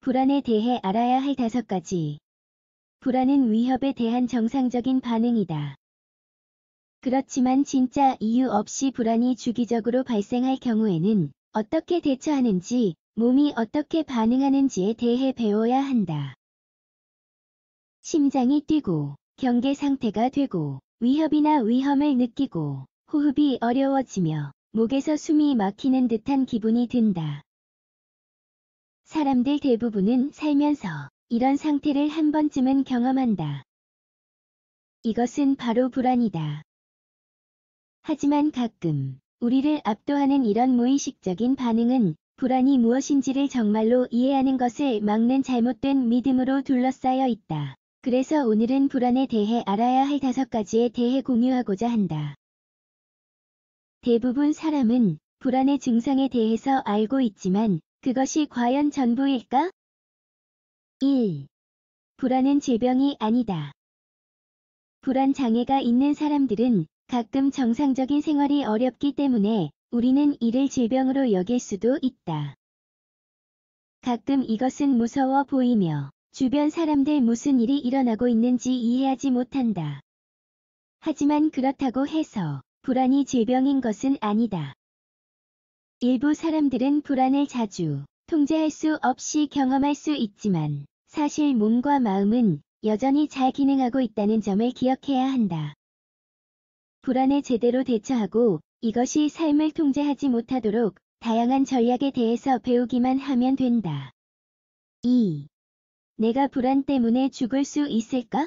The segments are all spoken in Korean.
불안에 대해 알아야 할 5가지. 불안은 위협에 대한 정상적인 반응이다. 그렇지만 진짜 이유 없이 불안이 주기적으로 발생할 경우에는 어떻게 대처하는지, 몸이 어떻게 반응하는지에 대해 배워야 한다. 심장이 뛰고, 경계 상태가 되고, 위협이나 위험을 느끼고, 호흡이 어려워지며, 목에서 숨이 막히는 듯한 기분이 든다. 사람들 대부분은 살면서 이런 상태를 한 번쯤은 경험한다. 이것은 바로 불안이다. 하지만 가끔 우리를 압도하는 이런 무의식적인 반응은 불안이 무엇인지를 정말로 이해하는 것을 막는 잘못된 믿음으로 둘러싸여 있다. 그래서 오늘은 불안에 대해 알아야 할 5가지에 대해 공유하고자 한다. 대부분 사람은 불안의 증상에 대해서 알고 있지만 그것이 과연 전부일까? 1. 불안은 질병이 아니다. 불안 장애가 있는 사람들은 가끔 정상적인 생활이 어렵기 때문에 우리는 이를 질병으로 여길 수도 있다. 가끔 이것은 무서워 보이며 주변 사람들 무슨 일이 일어나고 있는지 이해하지 못한다. 하지만 그렇다고 해서 불안이 질병인 것은 아니다. 일부 사람들은 불안을 자주 통제할 수 없이 경험할 수 있지만 사실 몸과 마음은 여전히 잘 기능하고 있다는 점을 기억해야 한다. 불안에 제대로 대처하고 이것이 삶을 통제하지 못하도록 다양한 전략에 대해서 배우기만 하면 된다. 2. 내가 불안 때문에 죽을 수 있을까?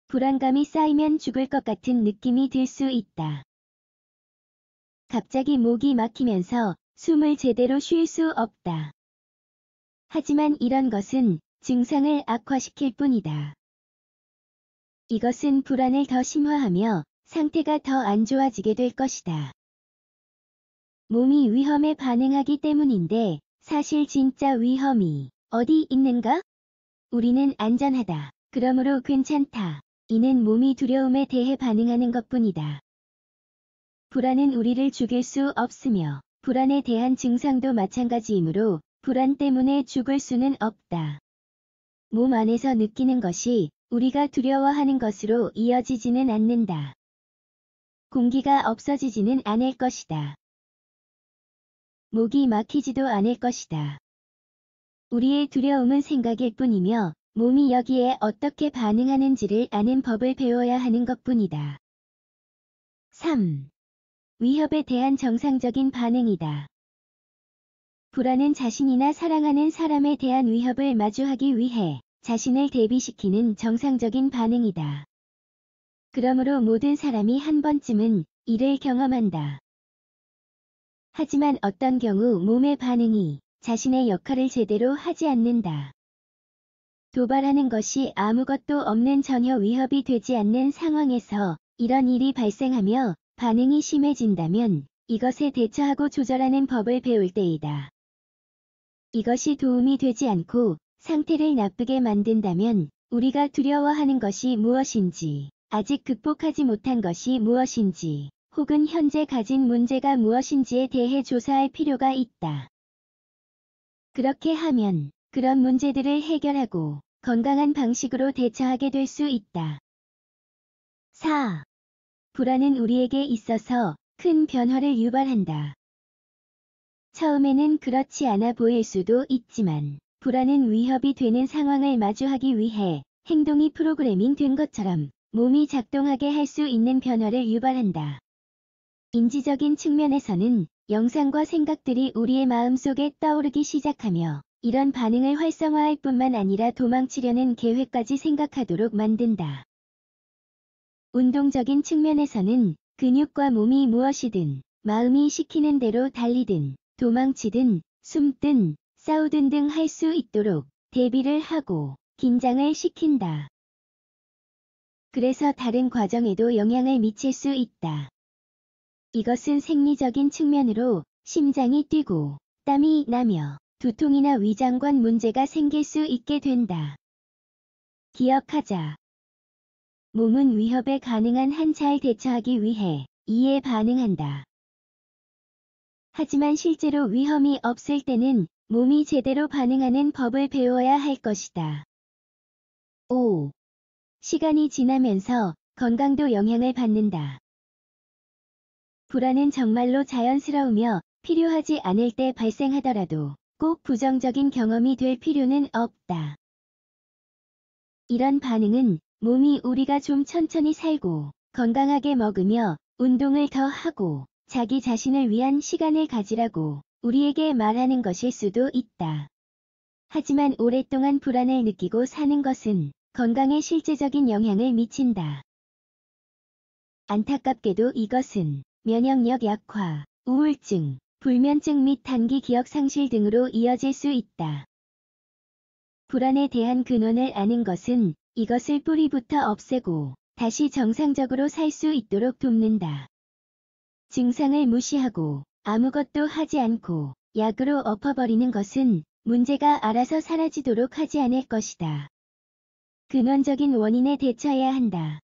불안감이 쌓이면 죽을 것 같은 느낌이 들 수 있다. 갑자기 목이 막히면서 숨을 제대로 쉴 수 없다. 하지만 이런 것은 증상을 악화시킬 뿐이다. 이것은 불안을 더 심화하며 상태가 더 안 좋아지게 될 것이다. 몸이 위험에 반응하기 때문인데 사실 진짜 위험이 어디 있는가? 우리는 안전하다. 그러므로 괜찮다. 이는 몸이 두려움에 대해 반응하는 것뿐이다. 불안은 우리를 죽일 수 없으며 불안에 대한 증상도 마찬가지이므로 불안 때문에 죽을 수는 없다. 몸 안에서 느끼는 것이 우리가 두려워하는 것으로 이어지지는 않는다. 공기가 없어지지는 않을 것이다. 목이 막히지도 않을 것이다. 우리의 두려움은 생각일 뿐이며 몸이 여기에 어떻게 반응하는지를 아는 법을 배워야 하는 것뿐이다. 3. 위협에 대한 정상적인 반응이다. 불안은 자신이나 사랑하는 사람에 대한 위협을 마주하기 위해 자신을 대비시키는 정상적인 반응이다. 그러므로 모든 사람이 한 번쯤은 이를 경험한다. 하지만 어떤 경우 몸의 반응이 자신의 역할을 제대로 하지 않는다. 도발하는 것이 아무것도 없는 전혀 위협이 되지 않는 상황에서 이런 일이 발생하며 반응이 심해진다면 이것에 대처하고 조절하는 법을 배울 때이다. 이것이 도움이 되지 않고 상태를 나쁘게 만든다면 우리가 두려워하는 것이 무엇인지, 아직 극복하지 못한 것이 무엇인지, 혹은 현재 가진 문제가 무엇인지에 대해 조사할 필요가 있다. 그렇게 하면 그런 문제들을 해결하고 건강한 방식으로 대처하게 될 수 있다. 4. 불안은 우리에게 있어서 큰 변화를 유발한다. 처음에는 그렇지 않아 보일 수도 있지만 불안은 위협이 되는 상황을 마주하기 위해 행동이 프로그래밍 된 것처럼 몸이 작동하게 할 수 있는 변화를 유발한다. 인지적인 측면에서는 영상과 생각들이 우리의 마음속에 떠오르기 시작하며 이런 반응을 활성화할 뿐만 아니라 도망치려는 계획까지 생각하도록 만든다. 운동적인 측면에서는 근육과 몸이 무엇이든 마음이 시키는 대로 달리든 도망치든 숨든 싸우든 등 할 수 있도록 대비를 하고 긴장을 시킨다. 그래서 다른 과정에도 영향을 미칠 수 있다. 이것은 생리적인 측면으로 심장이 뛰고 땀이 나며 두통이나 위장관 문제가 생길 수 있게 된다. 기억하자. 몸은 위협에 가능한 한 잘 대처하기 위해 이에 반응한다. 하지만 실제로 위험이 없을 때는 몸이 제대로 반응하는 법을 배워야 할 것이다. 5. 시간이 지나면서 건강도 영향을 받는다. 불안은 정말로 자연스러우며 필요하지 않을 때 발생하더라도 꼭 부정적인 경험이 될 필요는 없다. 이런 반응은 몸이 우리가 좀 천천히 살고 건강하게 먹으며 운동을 더 하고 자기 자신을 위한 시간을 가지라고 우리에게 말하는 것일 수도 있다. 하지만 오랫동안 불안을 느끼고 사는 것은 건강에 실제적인 영향을 미친다. 안타깝게도 이것은 면역력 약화, 우울증, 불면증 및 단기 기억 상실 등으로 이어질 수 있다. 불안에 대한 근원을 아는 것은 이것을 뿌리부터 없애고 다시 정상적으로 살 수 있도록 돕는다. 증상을 무시하고 아무것도 하지 않고 약으로 엎어버리는 것은 문제가 알아서 사라지도록 하지 않을 것이다. 근원적인 원인에 대처해야 한다.